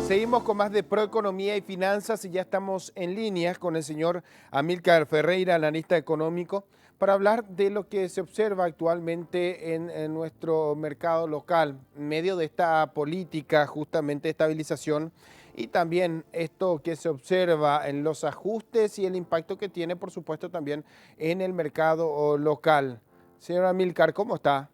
Seguimos con más de Proeconomía y Finanzas y ya estamos en línea con el señor Amílcar Ferreira, analista económico, para hablar de lo que se observa actualmente en nuestro mercado local, en medio de esta política justamente de estabilización y también esto que se observa en los ajustes y el impacto que tiene, por supuesto, también en el mercado local. Señor Amílcar, ¿cómo está?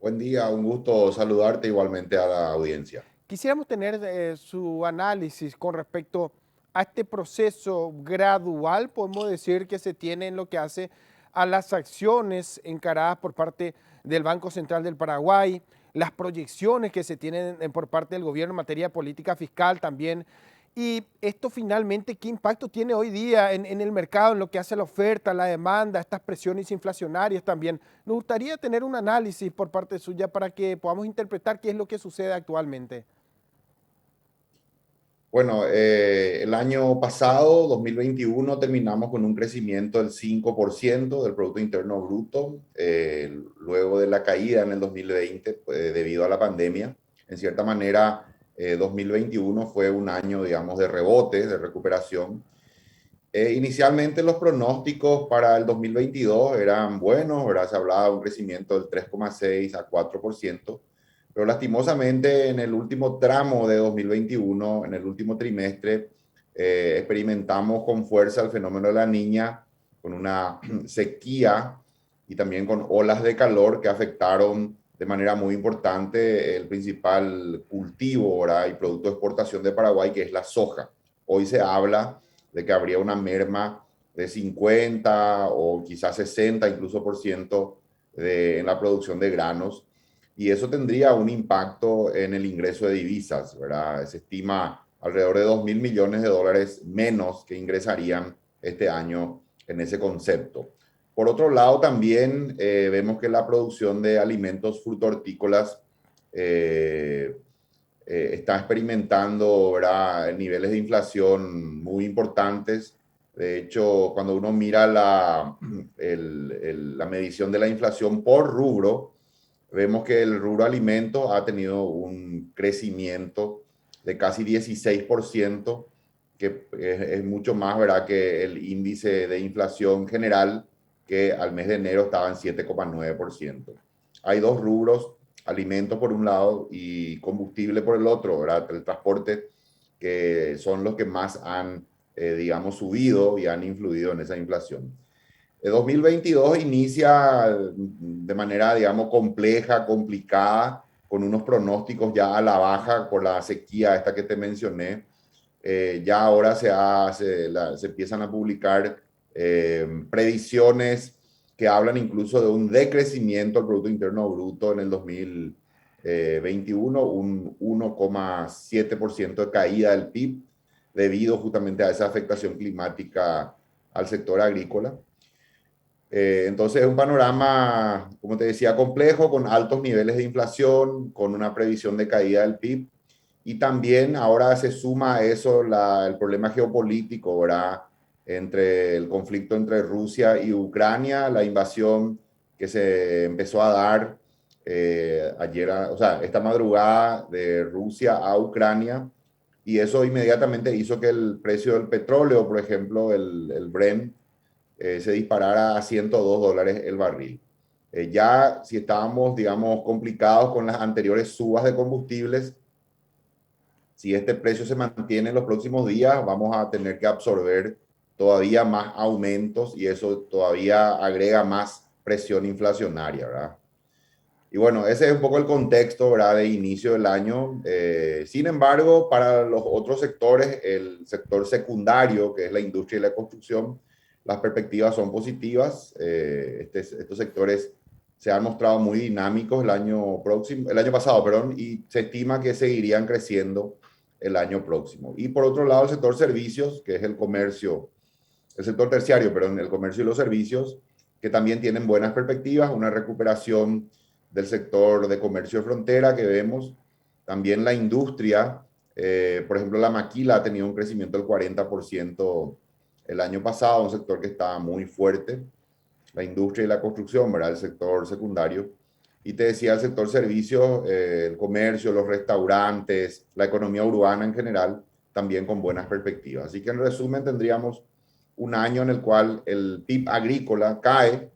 Buen día, un gusto saludarte igualmente a la audiencia. Quisiéramos tener su análisis con respecto a este proceso gradual, podemos decir, que se tiene en lo que hace a las acciones encaradas por parte del Banco Central del Paraguay, las proyecciones que se tienen por parte del gobierno en materia de política fiscal también. Y esto finalmente, ¿qué impacto tiene hoy día en el mercado, en lo que hace a la oferta, la demanda, estas presiones inflacionarias también? Nos gustaría tener un análisis por parte suya para que podamos interpretar qué es lo que sucede actualmente. Bueno, el año pasado, 2021, terminamos con un crecimiento del 5% del Producto Interno Bruto, luego de la caída en el 2020 debido a la pandemia. En cierta manera, 2021 fue un año, digamos, de rebote, de recuperación. Inicialmente los pronósticos para el 2022 eran buenos, ¿verdad? Se hablaba de un crecimiento del 3,6 a 4%, pero lastimosamente en el último tramo de 2021, en el último trimestre, experimentamos con fuerza el fenómeno de la Niña, con una sequía y también con olas de calor que afectaron de manera muy importante el principal cultivo, ¿verdad? Y producto de exportación de Paraguay, que es la soja. Hoy se habla de que habría una merma de 50 o quizás 60 incluso por ciento en la producción de granos, y eso tendría un impacto en el ingreso de divisas, ¿verdad? Se estima alrededor de 2.000 millones de dólares menos que ingresarían este año en ese concepto. Por otro lado, también vemos que la producción de alimentos fruto-hortícolas está experimentando, ¿verdad?, niveles de inflación muy importantes. De hecho, cuando uno mira la medición de la inflación por rubro, vemos que el rubro alimentos ha tenido un crecimiento de casi 16%, que es mucho más, ¿verdad?, que el índice de inflación general, que al mes de enero estaba en 7,9%. Hay dos rubros: alimentos por un lado y combustible por el otro, ¿verdad? El transporte, que son los que más han, digamos, subido y han influido en esa inflación. El 2022 inicia de manera, digamos, compleja, complicada, con unos pronósticos ya a la baja por la sequía esta que te mencioné. Ya ahora se empiezan a publicar predicciones que hablan incluso de un decrecimiento del Producto Interno Bruto en el 2021, un 1,7% de caída del PIB, debido justamente a esa afectación climática al sector agrícola. Entonces es un panorama, como te decía, complejo, con altos niveles de inflación, con una previsión de caída del PIB. Y también ahora se suma a eso el problema geopolítico, ¿verdad? Entre el conflicto entre Rusia y Ucrania, la invasión que se empezó a dar ayer, o sea, esta madrugada, de Rusia a Ucrania. Y eso inmediatamente hizo que el precio del petróleo, por ejemplo, el Brent, se disparara a $102 el barril. Ya si estábamos, digamos, complicados con las anteriores subas de combustibles, si este precio se mantiene en los próximos días, vamos a tener que absorber todavía más aumentos, y eso todavía agrega más presión inflacionaria, ¿verdad? Y bueno, ese es un poco el contexto, ¿verdad?, de inicio del año. Sin embargo, para los otros sectores, el sector secundario, que es la industria y la construcción, las perspectivas son positivas. Estos sectores se han mostrado muy dinámicos el año pasado, perdón, y se estima que seguirían creciendo el año próximo. Y por otro lado, el sector servicios, que es el comercio, el sector terciario, perdón, el comercio y los servicios, que también tienen buenas perspectivas, una recuperación del sector de comercio de frontera que vemos. También la industria, por ejemplo, la maquila ha tenido un crecimiento del 40% el año pasado, un sector que está muy fuerte. La industria y la construcción, ¿verdad?, el sector secundario. Y te decía el sector servicios, el comercio, los restaurantes, la economía urbana en general, también con buenas perspectivas. Así que en resumen tendríamos un año en el cual el PIB agrícola cae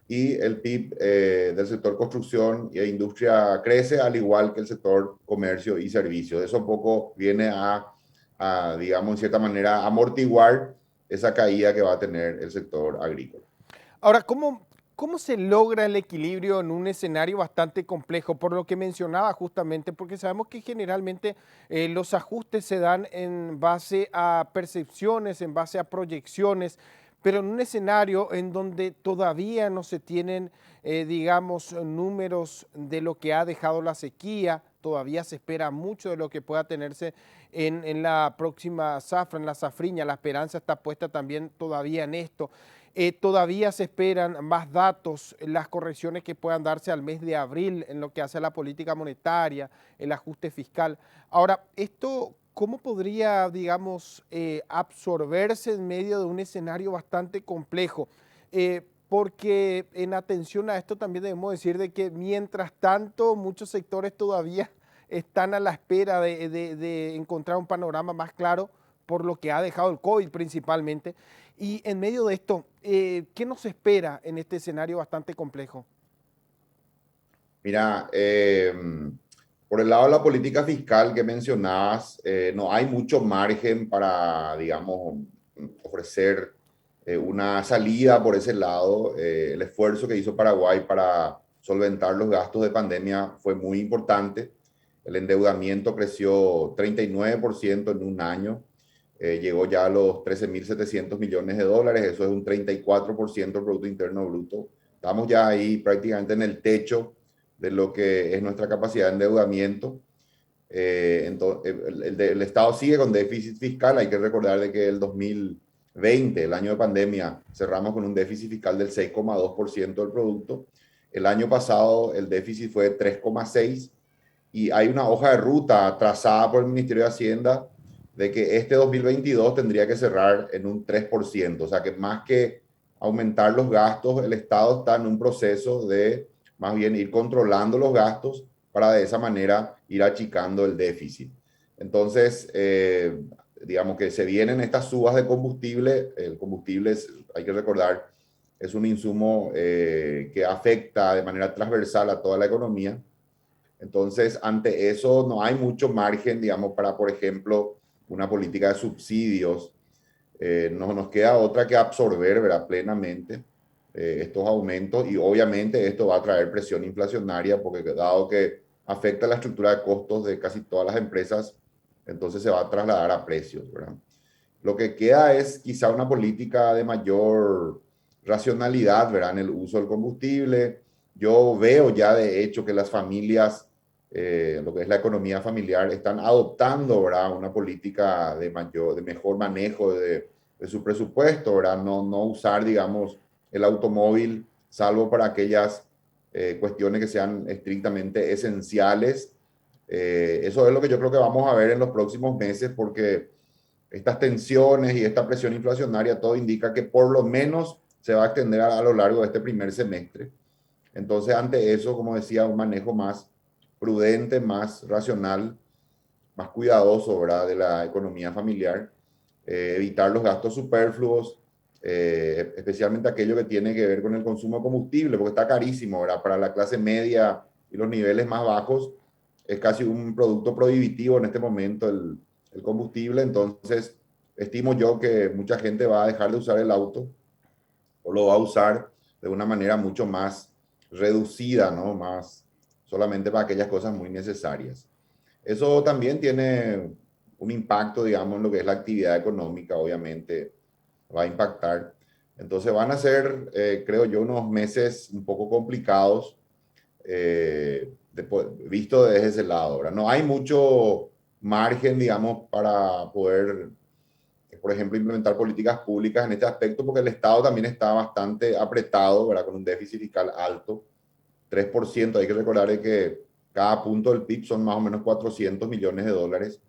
y el PIB del sector construcción e industria crece, al igual que el sector comercio y servicios. Eso un poco viene digamos, en cierta manera, amortiguar esa caída que va a tener el sector agrícola. Ahora, ¿cómo se logra el equilibrio en un escenario bastante complejo? Por lo que mencionaba justamente, porque sabemos que generalmente los ajustes se dan en base a percepciones, en base a proyecciones, pero en un escenario en donde todavía no se tienen, digamos, números de lo que ha dejado la sequía, todavía se espera mucho de lo que pueda tenerse en la próxima zafra, en la zafriña, la esperanza está puesta también todavía en esto. Todavía se esperan más datos, las correcciones que puedan darse al mes de abril en lo que hace a la política monetaria, el ajuste fiscal. Ahora, esto, ¿cómo podría, digamos, absorberse en medio de un escenario bastante complejo? Porque en atención a esto también debemos decir de que mientras tanto muchos sectores todavía están a la espera de encontrar un panorama más claro por lo que ha dejado el COVID principalmente. Y en medio de esto, ¿qué nos espera en este escenario bastante complejo? Mira, por el lado de la política fiscal que mencionabas, no hay mucho margen para, digamos, ofrecer una salida por ese lado. El esfuerzo que hizo Paraguay para solventar los gastos de pandemia fue muy importante. El endeudamiento creció 39% en un año. Llegó ya a los 13.700 millones de dólares. Eso es un 34% del Producto Interno Bruto. Estamos ya ahí prácticamente en el techo de lo que es nuestra capacidad de endeudamiento. Entonces, el Estado sigue con déficit fiscal. Hay que recordar de que el 2020, el año de pandemia, cerramos con un déficit fiscal del 6,2% del producto. El año pasado el déficit fue de 3,6% y hay una hoja de ruta trazada por el Ministerio de Hacienda de que este 2022 tendría que cerrar en un 3%. O sea que más que aumentar los gastos, el Estado está en un proceso de más bien ir controlando los gastos para de esa manera ir achicando el déficit. Entonces, digamos que se vienen estas subas de combustible. El combustible, hay que recordar, es un insumo que afecta de manera transversal a toda la economía. Entonces, ante eso no hay mucho margen, digamos, para, por ejemplo, una política de subsidios. No nos queda otra que absorber, ¿verdad?, plenamente estos aumentos, y obviamente esto va a traer presión inflacionaria porque dado que afecta la estructura de costos de casi todas las empresas, entonces se va a trasladar a precios, ¿verdad? Lo que queda es quizá una política de mayor racionalidad, ¿verdad?, en el uso del combustible. Yo veo ya de hecho que las familias, lo que es la economía familiar, están adoptando, ¿verdad?, una política de mejor manejo de su presupuesto, ¿verdad? No usar, digamos, el automóvil, salvo para aquellas cuestiones que sean estrictamente esenciales. Eso es lo que yo creo que vamos a ver en los próximos meses, porque estas tensiones y esta presión inflacionaria, todo indica que por lo menos se va a extender a lo largo de este primer semestre. Entonces, ante eso, como decía, un manejo más prudente, más racional, más cuidadoso, ¿verdad?, de la economía familiar, evitar los gastos superfluos, especialmente aquello que tiene que ver con el consumo de combustible, porque está carísimo, ¿verdad? Para la clase media y los niveles más bajos es casi un producto prohibitivo en este momento el combustible. Entonces, estimo yo que mucha gente va a dejar de usar el auto o lo va a usar de una manera mucho más reducida, ¿no? Más solamente para aquellas cosas muy necesarias. Eso también tiene un impacto, digamos, en lo que es la actividad económica, obviamente va a impactar. Entonces van a ser, creo yo, unos meses un poco complicados, visto desde ese lado. ¿Verdad? No hay mucho margen, digamos, para poder, por ejemplo, implementar políticas públicas en este aspecto, porque el Estado también está bastante apretado, ¿verdad?, con un déficit fiscal alto, 3%. Hay que recordar que cada punto del PIB son más o menos 400 millones de dólares.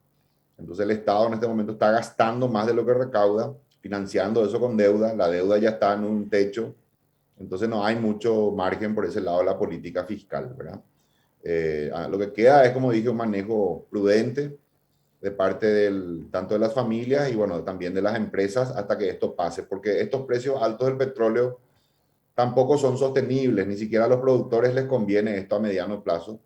Entonces el Estado en este momento está gastando más de lo que recauda, financiando eso con deuda. La deuda ya está en un techo Entonces no hay mucho margen por ese lado de la política fiscal, ¿verdad? Lo que queda es, como dije, un manejo prudente de parte tanto de las familias y bueno, también de las empresas hasta que esto pase, porque estos precios altos del petróleo tampoco son sostenibles, ni siquiera a los productores les conviene esto a mediano plazo,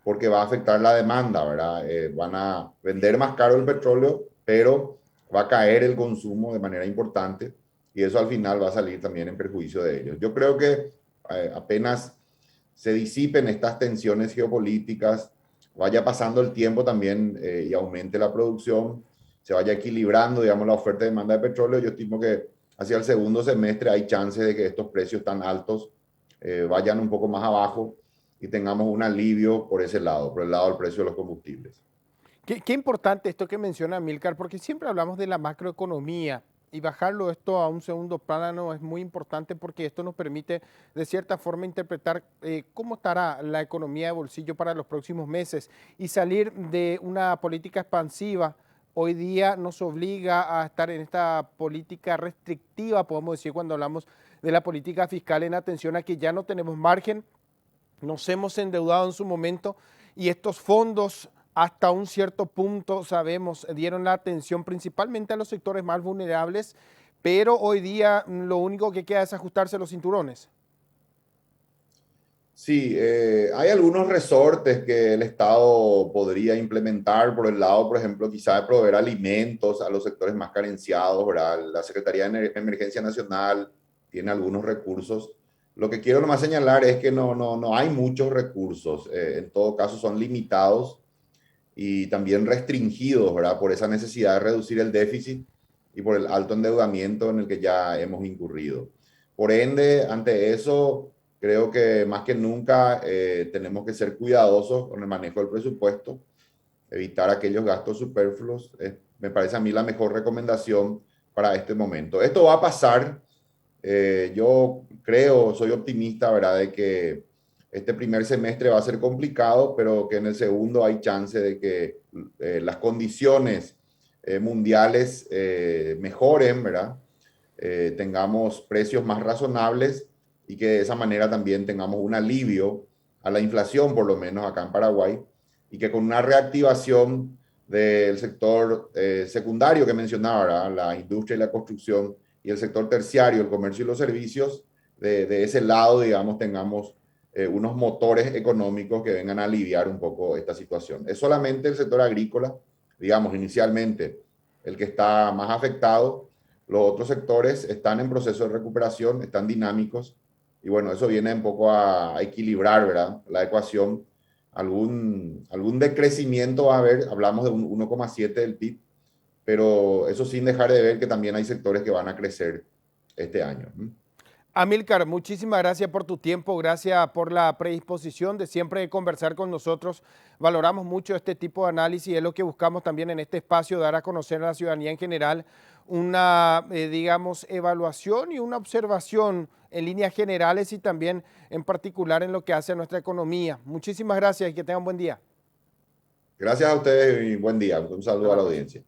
porque va a afectar la demanda, ¿verdad? Van a vender más caro el petróleo, pero va a caer el consumo de manera importante y eso al final va a salir también en perjuicio de ellos. Yo creo que apenas se disipen estas tensiones geopolíticas, vaya pasando el tiempo también y aumente la producción, se vaya equilibrando, digamos, la oferta y demanda de petróleo, yo estimo que hacia el segundo semestre hay chances de que estos precios tan altos vayan un poco más abajo y tengamos un alivio por ese lado, por el lado del precio de los combustibles. Qué importante esto que menciona Milcar, porque siempre hablamos de la macroeconomía y bajarlo esto a un segundo plano es muy importante porque esto nos permite de cierta forma interpretar cómo estará la economía de bolsillo para los próximos meses y salir de una política expansiva. Hoy día nos obliga a estar en esta política restrictiva, podemos decir, cuando hablamos de la política fiscal, en atención a que ya no tenemos margen, nos hemos endeudado en su momento y estos fondos hasta un cierto punto, sabemos, dieron la atención principalmente a los sectores más vulnerables, pero hoy día lo único que queda es ajustarse los cinturones. Sí, hay algunos resortes que el Estado podría implementar por el lado, por ejemplo, quizá de proveer alimentos a los sectores más carenciados, ¿verdad? La Secretaría de Emergencia Nacional tiene algunos recursos. Lo que quiero nomás señalar es que no hay muchos recursos. En todo caso, son limitados y también restringidos, ¿verdad? Por esa necesidad de reducir el déficit y por el alto endeudamiento en el que ya hemos incurrido. Por ende, ante eso, creo que más que nunca tenemos que ser cuidadosos con el manejo del presupuesto, evitar aquellos gastos superfluos. Me parece a mí la mejor recomendación para este momento. Esto va a pasar. Yo creo, soy optimista, ¿verdad? De que este primer semestre va a ser complicado, pero que en el segundo hay chance de que las condiciones mundiales mejoren, ¿verdad? Tengamos precios más razonables y que de esa manera también tengamos un alivio a la inflación, por lo menos acá en Paraguay, y que con una reactivación del sector secundario que mencionaba, ¿verdad? La industria y la construcción, y el sector terciario, el comercio y los servicios, de ese lado, digamos, tengamos unos motores económicos que vengan a aliviar un poco esta situación. Es solamente el sector agrícola, digamos, inicialmente, el que está más afectado. Los otros sectores están en proceso de recuperación, están dinámicos, y bueno, eso viene un poco a equilibrar, ¿verdad? La ecuación. Algún decrecimiento va a haber, hablamos de un 1,7 del PIB, pero eso sin dejar de ver que también hay sectores que van a crecer este año. Amílcar, muchísimas gracias por tu tiempo, gracias por la predisposición de siempre conversar con nosotros. Valoramos mucho este tipo de análisis, es lo que buscamos también en este espacio, dar a conocer a la ciudadanía en general una, digamos, evaluación y una observación en líneas generales y también en particular en lo que hace a nuestra economía. Muchísimas gracias y que tengan buen día. Gracias a ustedes y buen día. Un Hasta saludo a la la próxima. audiencia.